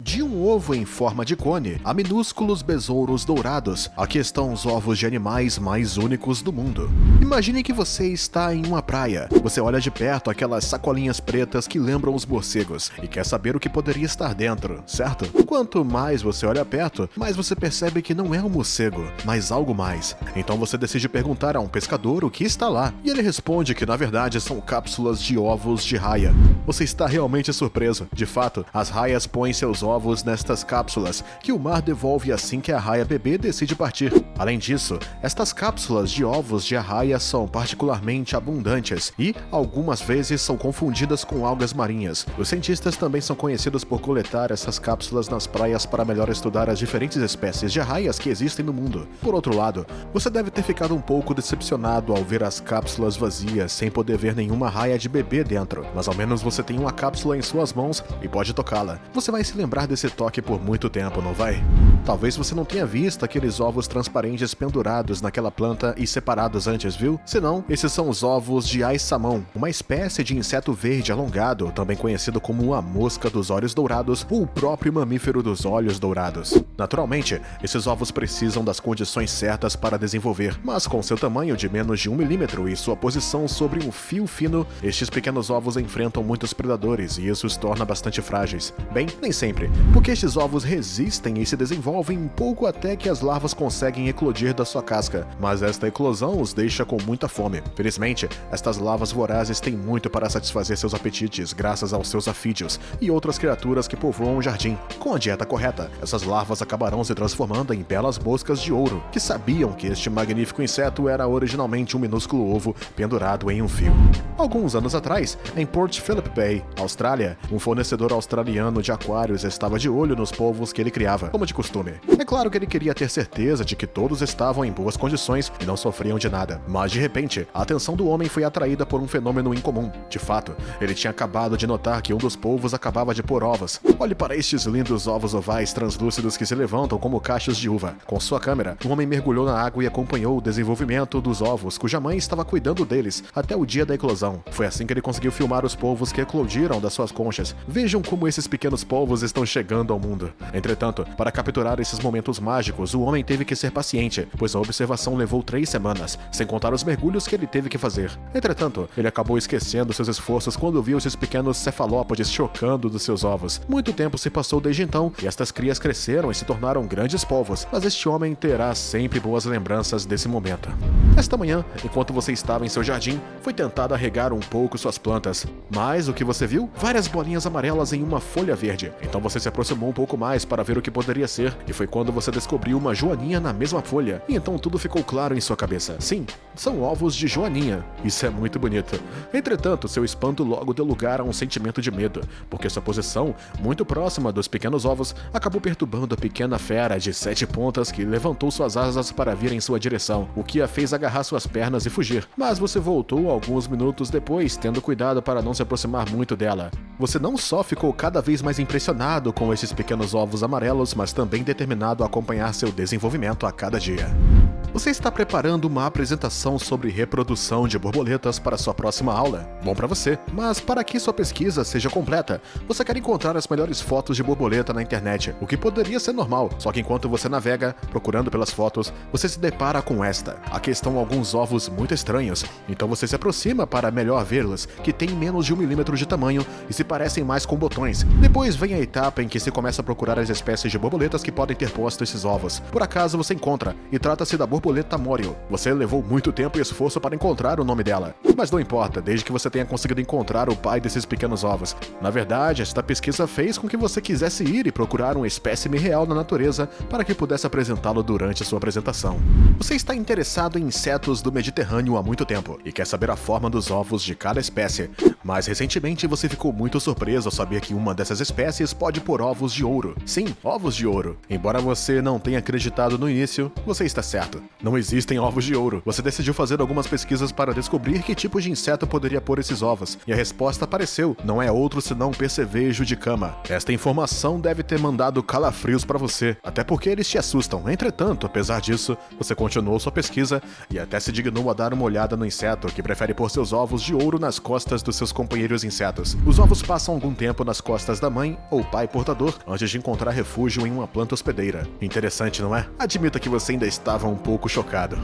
De um ovo em forma de cone a minúsculos besouros dourados, aqui estão os ovos de animais mais únicos do mundo. Imagine que você está em uma praia. Você olha de perto aquelas sacolinhas pretas que lembram os morcegos e quer saber o que poderia estar dentro, certo? Quanto mais você olha perto, mais você percebe que não é um morcego, mas algo mais. Então você decide perguntar a um pescador o que está lá, e ele responde que na verdade são cápsulas de ovos de raia. Você está realmente surpreso. De fato, as raias põem seus ovos nestas cápsulas, que o mar devolve assim que a raia bebê decide partir. Além disso, estas cápsulas de ovos de arraia são particularmente abundantes e, algumas vezes, são confundidas com algas marinhas. Os cientistas também são conhecidos por coletar essas cápsulas nas praias para melhor estudar as diferentes espécies de arraias que existem no mundo. Por outro lado, você deve ter ficado um pouco decepcionado ao ver as cápsulas vazias sem poder ver nenhuma raia de bebê dentro, mas ao menos você tem uma cápsula em suas mãos e pode tocá-la. Você vai se lembrar desse toque por muito tempo, não vai? Talvez você não tenha visto aqueles ovos transparentes pendurados naquela planta e separados antes, viu? Se não, esses são os ovos de aiçamão, uma espécie de inseto verde alongado, também conhecido como a mosca dos olhos dourados ou o próprio mamífero dos olhos dourados. Naturalmente, esses ovos precisam das condições certas para desenvolver, mas com seu tamanho de menos de 1 milímetro e sua posição sobre um fio fino, estes pequenos ovos enfrentam muitos predadores e isso os torna bastante frágeis. Bem, nem sempre, porque estes ovos resistem e se desenvolvem um pouco até que as larvas conseguem eclodir da sua casca, mas esta eclosão os deixa com muita fome. Felizmente, estas larvas vorazes têm muito para satisfazer seus apetites graças aos seus afídeos e outras criaturas que povoam o jardim. Com a dieta correta, essas larvas acabarão se transformando em belas moscas de ouro, que sabiam que este magnífico inseto era originalmente um minúsculo ovo pendurado em um fio. Alguns anos atrás, em Port Phillip Bay, Austrália, um fornecedor australiano de aquários estava de olho nos polvos que ele criava, como de costume. É claro que ele queria ter certeza de que todos estavam em boas condições e não sofriam de nada, mas de repente, a atenção do homem foi atraída por um fenômeno incomum. De fato, ele tinha acabado de notar que um dos polvos acabava de pôr ovos. Olhe para estes lindos ovos ovais translúcidos que se levantam como cachos de uva. Com sua câmera, o homem mergulhou na água e acompanhou o desenvolvimento dos ovos, cuja mãe estava cuidando deles, até o dia da eclosão. Foi assim que ele conseguiu filmar os polvos que eclodiram das suas conchas. Vejam como esses pequenos polvos estão chegando ao mundo. Entretanto, para capturar esses momentos mágicos, o homem teve que ser paciente, pois a observação levou 3 semanas, sem contar os mergulhos que ele teve que fazer. Entretanto, ele acabou esquecendo seus esforços quando viu esses pequenos cefalópodes chocando dos seus ovos. Muito tempo se passou desde então, e estas crias cresceram e se tornaram grandes polvos, mas este homem terá sempre boas lembranças desse momento. Esta manhã, enquanto você estava em seu jardim, foi tentado regar um pouco suas plantas, mas o que você viu? Várias bolinhas amarelas em uma folha verde. Então você se aproximou um pouco mais para ver o que poderia ser, e foi quando você descobriu uma joaninha na mesma folha, e então tudo ficou claro em sua cabeça. Sim, são ovos de joaninha. Isso é muito bonito. Entretanto, seu espanto logo deu lugar a um sentimento de medo, porque sua posição, muito próxima dos pequenos ovos, acabou perturbando a pequena fera de 7 pontas que levantou suas asas para vir em sua direção, o que a fez agarrar suas pernas e fugir. Mas você voltou alguns minutos depois, tendo cuidado para não se aproximar muito dela. Você não só ficou cada vez mais impressionado com esses pequenos ovos amarelos, mas também determinado a acompanhar seu desenvolvimento a cada dia. Você está preparando uma apresentação sobre reprodução de borboletas para sua próxima aula? Bom para você, mas para que sua pesquisa seja completa, você quer encontrar as melhores fotos de borboleta na internet, o que poderia ser normal, só que enquanto você navega, procurando pelas fotos, você se depara com esta. Aqui estão alguns ovos muito estranhos, então você se aproxima para melhor vê-los, que têm menos de 1 milímetro de tamanho e se parecem mais com botões. Depois vem a etapa em que se começa a procurar as espécies de borboletas que podem ter posto esses ovos. Por acaso você encontra, e trata-se da borboleta Morio. Você levou muito tempo e esforço para encontrar o nome dela. Mas não importa, desde que você tenha conseguido encontrar o pai desses pequenos ovos. Na verdade, esta pesquisa fez com que você quisesse ir e procurar um espécime real na natureza para que pudesse apresentá-lo durante a sua apresentação. Você está interessado em insetos do Mediterrâneo há muito tempo e quer saber a forma dos ovos de cada espécie, mas recentemente você ficou muito surpreso ao saber que uma dessas espécies pode pôr ovos de ouro. Sim, ovos de ouro. Embora você não tenha acreditado no início, você está certo. Não existem ovos de ouro. Você decidiu fazer algumas pesquisas para descobrir que tipo de inseto poderia pôr esses ovos, e a resposta apareceu. Não é outro senão percevejo de cama. Esta informação deve ter mandado calafrios para você, até porque eles te assustam. Entretanto, apesar disso, você continuou sua pesquisa e até se dignou a dar uma olhada no inseto que prefere pôr seus ovos de ouro nas costas dos seus companheiros insetos. Os ovos passam algum tempo nas costas da mãe ou pai portador antes de encontrar refúgio em uma planta hospedeira. Interessante, não é? Admita que você ainda estava um pouco chocado.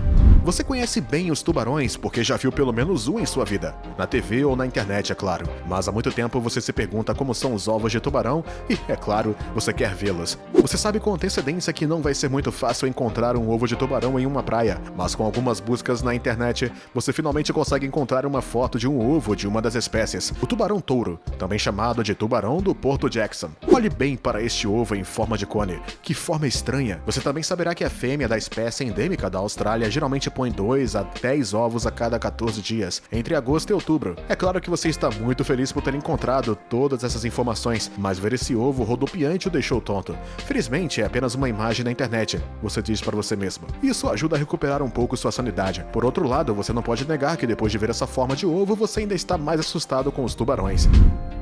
Você conhece bem os tubarões porque já viu pelo menos um em sua vida, na TV ou na internet, é claro. Mas há muito tempo você se pergunta como são os ovos de tubarão e, é claro, você quer vê-los. Você sabe com antecedência que não vai ser muito fácil encontrar um ovo de tubarão em uma praia, mas com algumas buscas na internet, você finalmente consegue encontrar uma foto de um ovo de uma das espécies, o tubarão-touro, também chamado de tubarão do Porto Jackson. Olhe bem para este ovo em forma de cone. Que forma estranha! Você também saberá que a fêmea da espécie endêmica da Austrália geralmente põe 2 a 10 ovos a cada 14 dias, entre agosto e outubro. É claro que você está muito feliz por ter encontrado todas essas informações, mas ver esse ovo rodopiante o deixou tonto. Felizmente é apenas uma imagem na internet, você diz para você mesmo. Isso ajuda a recuperar um pouco sua sanidade. Por outro lado, você não pode negar que depois de ver essa forma de ovo, você ainda está mais assustado com os tubarões.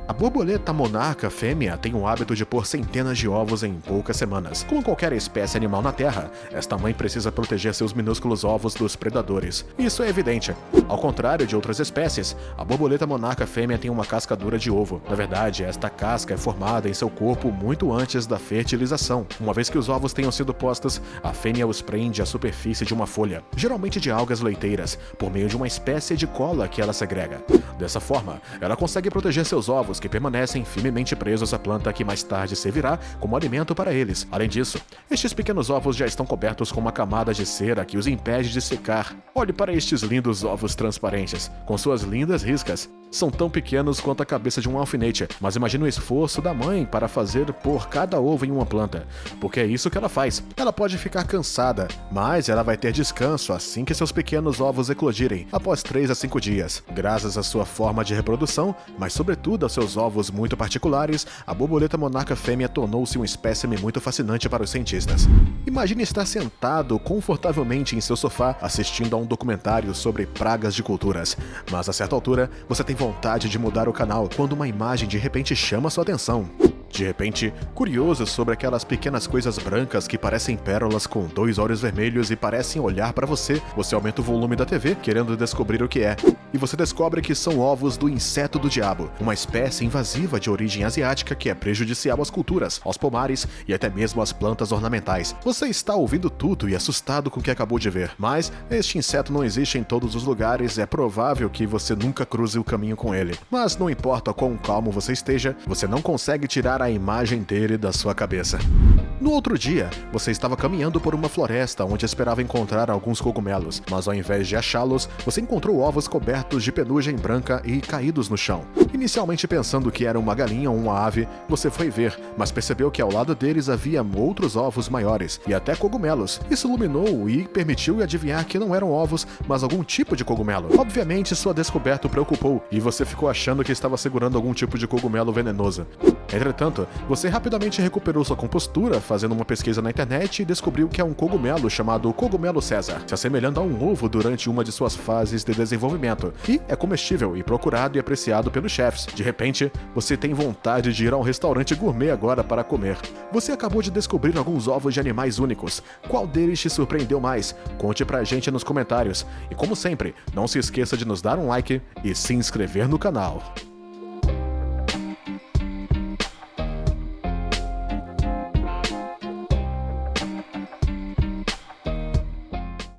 A borboleta monarca fêmea tem o hábito de pôr centenas de ovos em poucas semanas. Como qualquer espécie animal na Terra, esta mãe precisa proteger seus minúsculos ovos dos predadores. Isso é evidente. Ao contrário de outras espécies, a borboleta monarca fêmea tem uma casca dura de ovo. Na verdade, esta casca é formada em seu corpo muito antes da fertilização. Uma vez que os ovos tenham sido postos, a fêmea os prende à superfície de uma folha, geralmente de algas leiteiras, por meio de uma espécie de cola que ela segrega. Dessa forma, ela consegue proteger seus ovos, que permanecem firmemente presos à planta que mais tarde servirá como alimento para eles. Além disso, estes pequenos ovos já estão cobertos com uma camada de cera que os impede de secar. Olhe para estes lindos ovos transparentes, com suas lindas riscas. São tão pequenos quanto a cabeça de um alfinete, mas imagine o esforço da mãe para fazer pôr cada ovo em uma planta, porque é isso que ela faz. Ela pode ficar cansada, mas ela vai ter descanso assim que seus pequenos ovos eclodirem, após 3 a 5 dias. Graças à sua forma de reprodução, mas sobretudo aos seus ovos muito particulares, a borboleta monarca fêmea tornou-se um espécime muito fascinante para os cientistas. Imagine estar sentado confortavelmente em seu sofá assistindo a um documentário sobre pragas de culturas, mas a certa altura você tem vontade de mudar o canal quando uma imagem de repente chama sua atenção. De repente, curioso sobre aquelas pequenas coisas brancas que parecem pérolas com 2 olhos vermelhos e parecem olhar para você, você aumenta o volume da TV, querendo descobrir o que é. E você descobre que são ovos do inseto do diabo, uma espécie invasiva de origem asiática que é prejudicial às culturas, aos pomares e até mesmo às plantas ornamentais. Você está ouvindo tudo e assustado com o que acabou de ver, mas este inseto não existe em todos os lugares, é provável que você nunca cruze o caminho com ele. Mas não importa quão calmo você esteja, você não consegue tirar a imagem dele da sua cabeça. No outro dia, você estava caminhando por uma floresta onde esperava encontrar alguns cogumelos, mas ao invés de achá-los, você encontrou ovos cobertos de penugem branca e caídos no chão. Inicialmente pensando que era uma galinha ou uma ave, você foi ver, mas percebeu que ao lado deles havia outros ovos maiores e até cogumelos. Isso iluminou e permitiu adivinhar que não eram ovos, mas algum tipo de cogumelo. Obviamente, sua descoberta o preocupou e você ficou achando que estava segurando algum tipo de cogumelo venenoso. Entretanto, você rapidamente recuperou sua compostura, fazendo uma pesquisa na internet e descobriu que é um cogumelo chamado cogumelo César, se assemelhando a um ovo durante uma de suas fases de desenvolvimento, e é comestível e procurado e apreciado pelos chefs. De repente, você tem vontade de ir a um restaurante gourmet agora para comer. Você acabou de descobrir alguns ovos de animais únicos. Qual deles te surpreendeu mais? Conte pra gente nos comentários. E como sempre, não se esqueça de nos dar um like e se inscrever no canal.